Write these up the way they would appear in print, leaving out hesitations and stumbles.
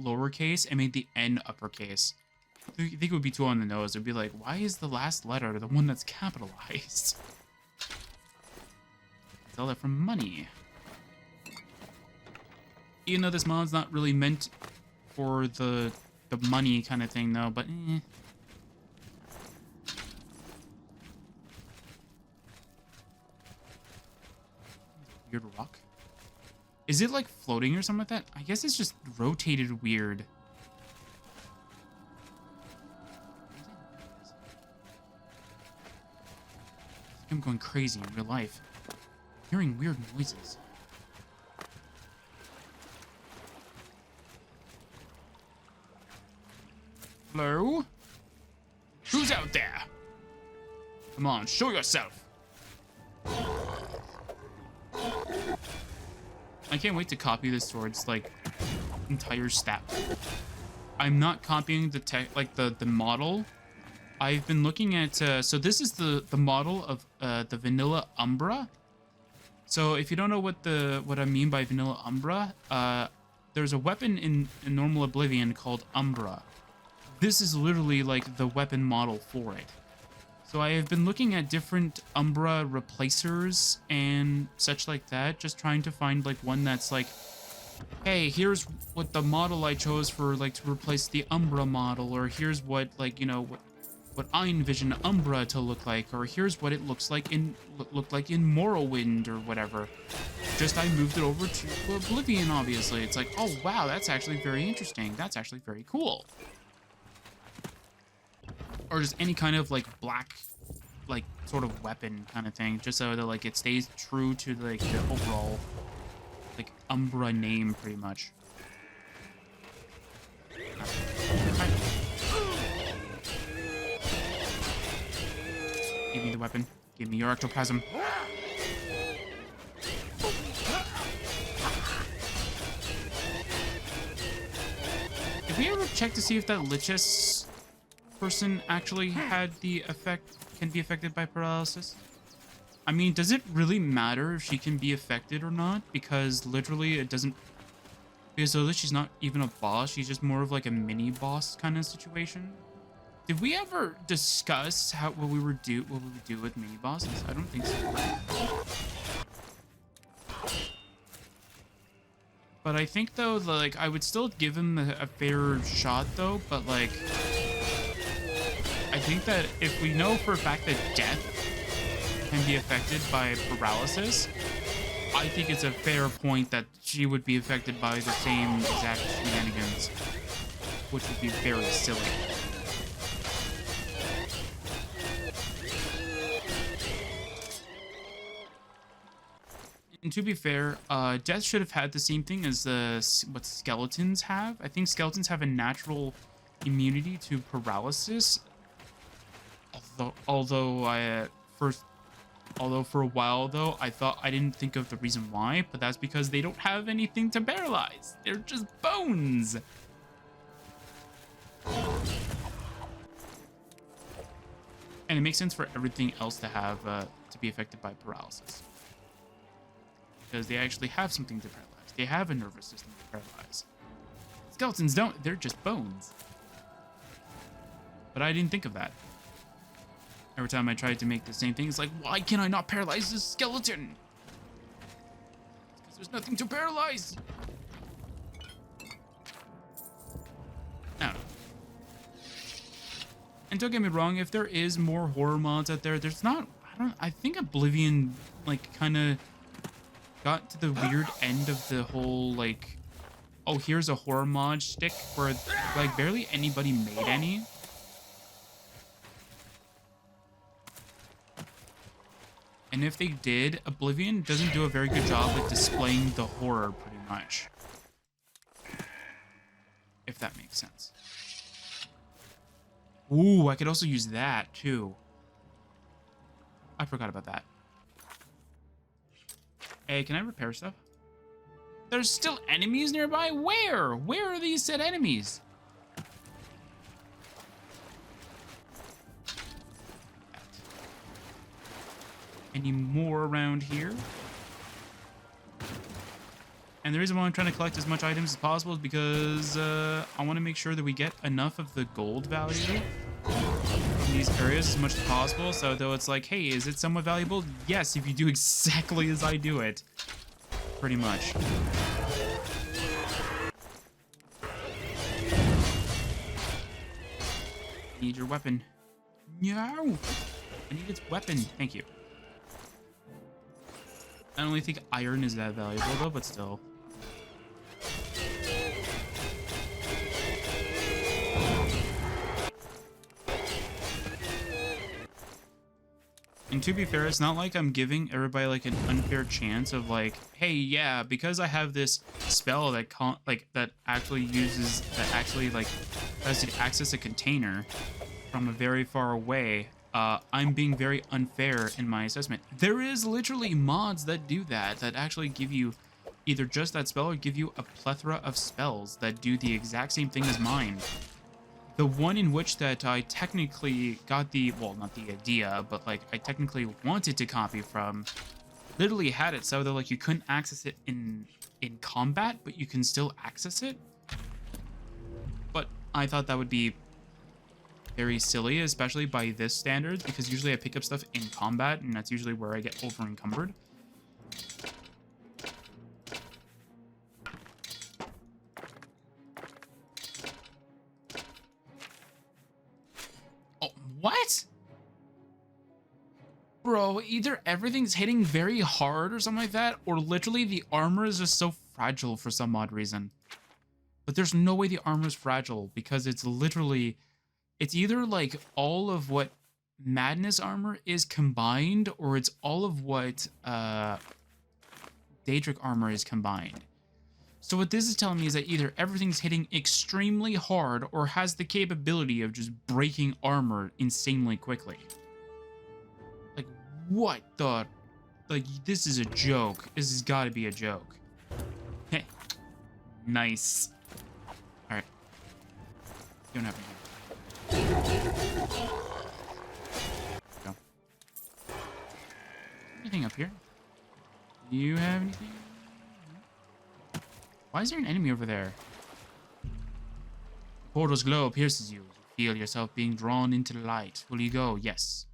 lowercase and made the N uppercase. I think it would be too on the nose. It'd be like, why is the last letter the one that's capitalized? Sell that for money. Even though this mod's not really meant for the money kind of thing, though, but Weird rock. Is it like floating or something like that? I guess it's just rotated weird. I'm going crazy in real life. I'm hearing weird noises. Hello? Who's out there? Come on, show yourself. I can't wait to copy this sword's like entire stat. I'm not copying the model. I've been looking at so this is the model of the vanilla Umbra. So if you don't know what I mean by vanilla Umbra, there's a weapon in normal Oblivion called Umbra. This is literally like the weapon model for it. So I have been looking at different Umbra replacers and such like that, just trying to find like one that's like, hey, here's what the model I chose for like to replace the Umbra model, or here's what like, you know, what I envision Umbra to look like, or here's what it looks like in Morrowind or whatever. Just I moved it over to Oblivion, obviously. It's like, oh wow, that's actually very interesting. That's actually very cool. Or just any kind of like black, like sort of weapon kind of thing, just so that like it stays true to like the overall like Umbra name, pretty much. Give me the weapon. Give me your ectoplasm. Did we ever check to see if that Lichess person actually had the effect, can be affected by paralysis? I mean, does it really matter if she can be affected or not? Because literally it doesn't, because although she's not even a boss, she's just more of like a mini boss kind of situation. Did we ever discuss what we would do with mini bosses? I don't think so. But I think though, like I would still give him a fair shot though, but like I think that if we know for a fact that death can be affected by paralysis, I think it's a fair point that she would be affected by the same exact shenanigans, which would be very silly. And to be fair, death should have had the same thing as what skeletons have. I think skeletons have a natural immunity to paralysis. Although for a while though, I didn't think of the reason why, but that's because they don't have anything to paralyze. They're just bones. And it makes sense for everything else to have to be affected by paralysis, because they actually have something to paralyze. They have a nervous system to paralyze. Skeletons don't. They're just bones. But I didn't think of that. Every time I tried to make the same thing, it's like, why can I not paralyze this skeleton? Because there's nothing to paralyze. No. And don't get me wrong, if there is more horror mods out there, there's not. I think Oblivion like kind of got to the weird end of the whole like, oh, here's a horror mod shtick where like barely anybody made any. And if they did, Oblivion doesn't do a very good job at displaying the horror, pretty much. If that makes sense. Ooh, I could also use that, too. I forgot about that. Hey, can I repair stuff? There's still enemies nearby? Where? Where are these said enemies? Any more around here? And the reason why I'm trying to collect as much items as possible is because I want to make sure that we get enough of the gold value from these areas as much as possible. So though it's like, hey, is it somewhat valuable? Yes, if you do exactly as I do it. Pretty much. Need your weapon. No! I need its weapon. Thank you. I don't really think iron is that valuable though, but still. And to be fair, it's not like I'm giving everybody like an unfair chance of like, hey, yeah, because I have this spell that actually has to access a container from a very far away. I'm being very unfair in my assessment. There is literally mods that do that actually give you either just that spell or give you a plethora of spells that do the exact same thing as mine. The one in which that I technically got the, well, not the idea, but like I technically wanted to copy from, literally had it so that like you couldn't access it in combat, but you can still access it. But I thought that would be very silly, especially by this standard, because usually I pick up stuff in combat, and that's usually where I get over encumbered. What? Bro, either everything's hitting very hard or something like that, or literally the armor is just so fragile for some odd reason. But there's no way the armor is fragile, because it's literally, it's either like all of what Madness armor is combined, or it's all of what Daedric armor is combined. So what this is telling me is that either everything's hitting extremely hard or has the capability of just breaking armor insanely quickly. Like, what the? Like, this is a joke. This has got to be a joke. Hey. Nice. Alright. Don't have anything. Go. Anything up here? Do you have anything? Why is there an enemy over there? Portal's glow pierces you. You feel yourself being drawn into the light. Will you go? Yes.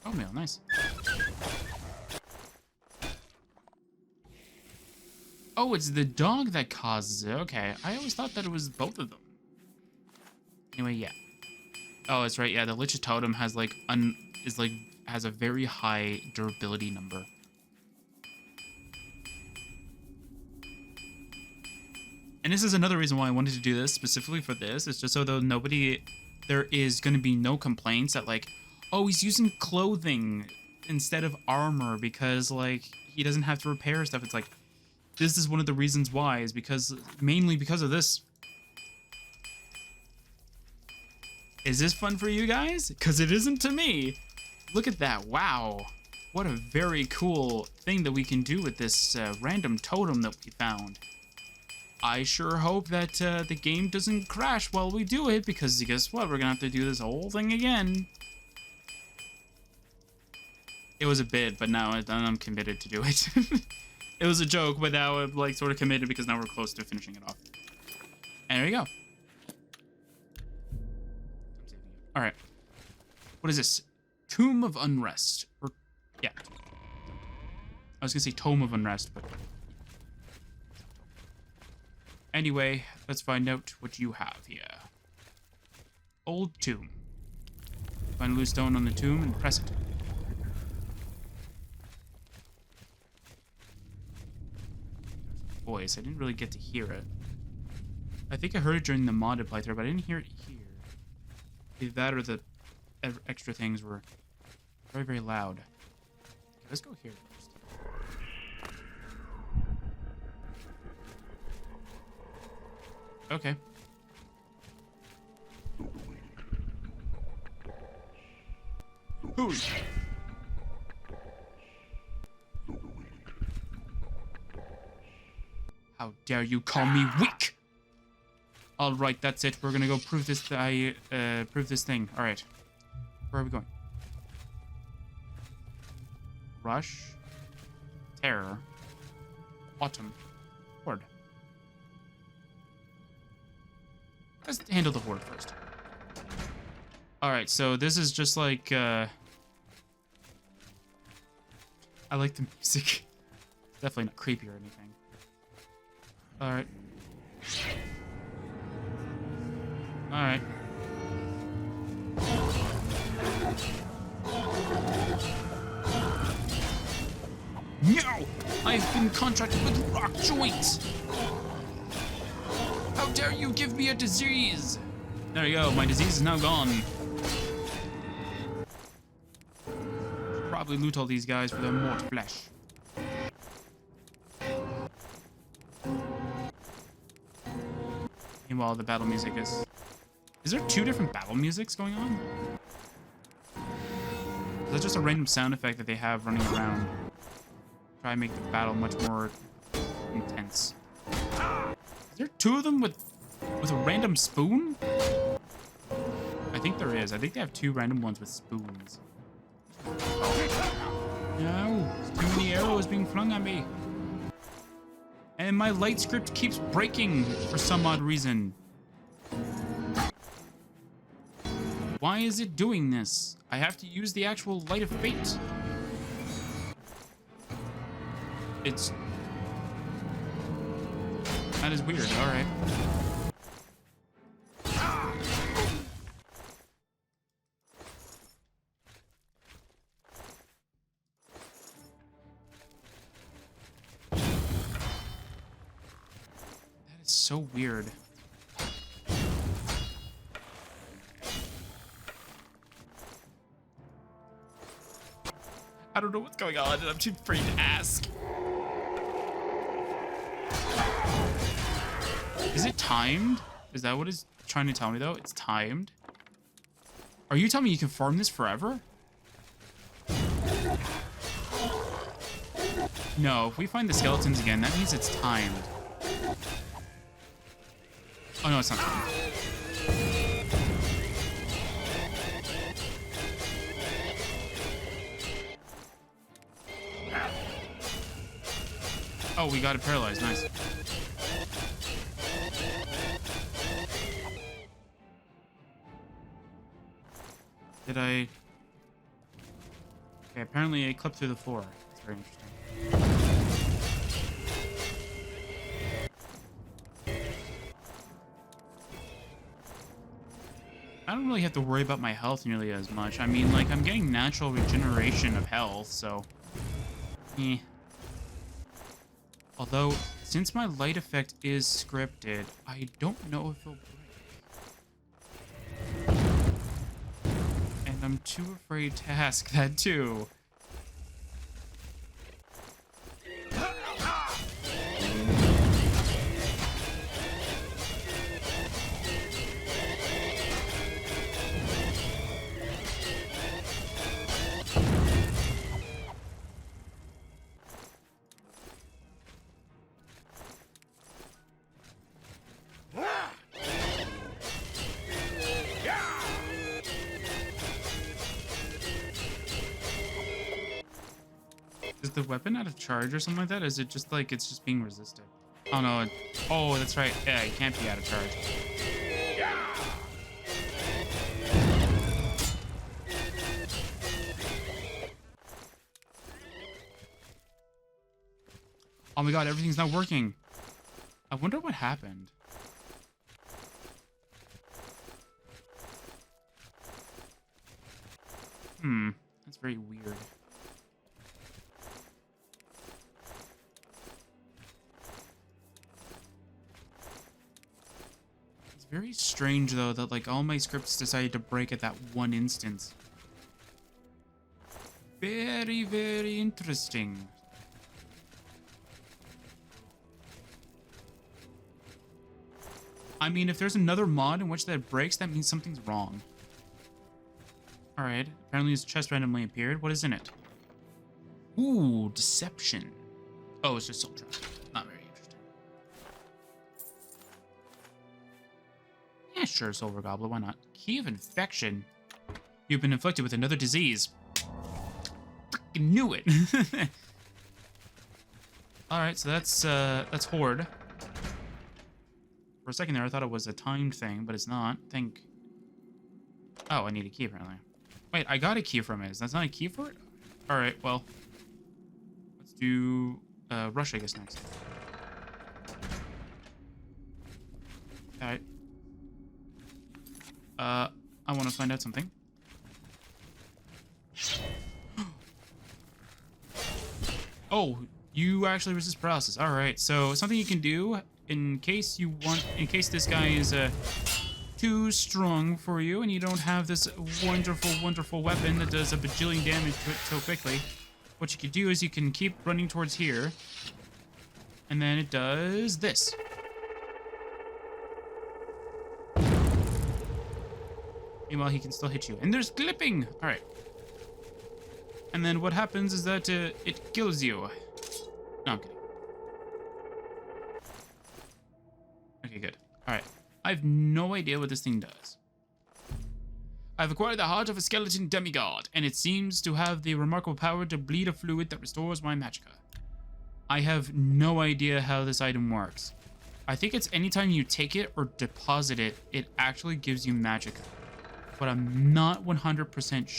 Oh, mail, nice. Oh, it's the dog that causes it. Okay, I always thought that it was both of them. Anyway, yeah. Oh, that's right. Yeah, the Lich's Totem has like has a very high durability number. And this is another reason why I wanted to do this specifically for this. It's just so though there is going to be no complaints that like, oh, he's using clothing instead of armor because like he doesn't have to repair stuff. It's like, this is one of the reasons why, is because, mainly because of this. Is this fun for you guys? Because it isn't to me. Look at that, wow. What a very cool thing that we can do with this random totem that we found. I sure hope that the game doesn't crash while we do it, because guess what? We're gonna have to do this whole thing again. It was a bit, but now I'm committed to do it. It was a joke, but now I'm like sort of committed because now we're close to finishing it off. And there you go. All right. What is this? Tomb of Unrest. Or, yeah. I was gonna say Tome of Unrest, but anyway, let's find out what you have here. Old tomb. Find a loose stone on the tomb and press it. Voice. I didn't really get to hear it. I think I heard it during the modded playthrough, but I didn't hear it here. Either that or the extra things were very, very loud. Okay, let's go here first. Okay. Hooey. How dare you call me weak? All right, that's it. We're gonna go prove this. Prove this thing. All right. Where are we going? Rush. Terror. Autumn. Horde. Let's handle the Horde first. Alright, so this is just like, I like the music. Definitely not creepy or anything. Alright. Alright. No! I've been contracted with Rock Joint! How dare you give me a disease? There you go, my disease is now gone. Probably loot all these guys for their mortal flesh. Meanwhile, the battle music is... Is there 2 different battle musics going on? Is that just a random sound effect that they have running around? Try and make the battle much more intense. Is there 2 of them with a random spoon? I think there is. I think they have 2 random ones with spoons. No, there's too many arrows being flung at me. And my light script keeps breaking for some odd reason. Why is it doing this? I have to use the actual Light of Fate. It's... That is weird, alright. That is so weird. I don't know what's going on and I'm too afraid to ask. Is it timed? Is that what it's trying to tell me, though? It's timed? Are you telling me you can farm this forever? No, if we find the skeletons again, that means it's timed. Oh, no, it's not timed. Oh, we got it paralyzed. Nice. Did I... Okay, apparently I clipped through the floor. That's very interesting. I don't really have to worry about my health nearly as much. I mean, like, I'm getting natural regeneration of health, so... Eh. Although, since my light effect is scripted, I don't know if it'll break. And I'm too afraid to ask that too. Is the weapon out of charge or something like that? Is it just like it's just being resisted? Oh no. Oh, that's right. Yeah, it can't be out of charge. Oh my god, everything's not working. I wonder what happened. That's very weird. It's very strange though that like all my scripts decided to break at that one instance. Very, very interesting. I mean, if there's another mod in which that breaks, that means something's wrong. Alright, apparently his chest randomly appeared. What is in it? Ooh, deception. Oh, it's just soul trap. Not very interesting. Yeah, sure, Silver Goblin, why not? Key of Infection. You've been inflicted with another disease. Freaking knew it. Alright, so that's Horde. For a second there, I thought it was a timed thing, but it's not. Oh, I need a key, apparently. Wait, I got a key from it. That's not a key for it? Alright, well. Let's do Rush, I guess, next. Alright. I want to find out something. Oh, you actually resist paralysis. Alright, so something you can do in case this guy is too strong for you and you don't have this wonderful, wonderful weapon that does a bajillion damage to it so quickly. What you can do is you can keep running towards here, and then it does this. Meanwhile, he can still hit you. And there's clipping! Alright. And then what happens is that it kills you. No, I'm kidding. Okay, good. Alright. I have no idea what this thing does. I've acquired the heart of a skeleton demigod, and it seems to have the remarkable power to bleed a fluid that restores my magicka. I have no idea how this item works. I think it's anytime you take it or deposit it, it actually gives you magicka. But I'm not 100%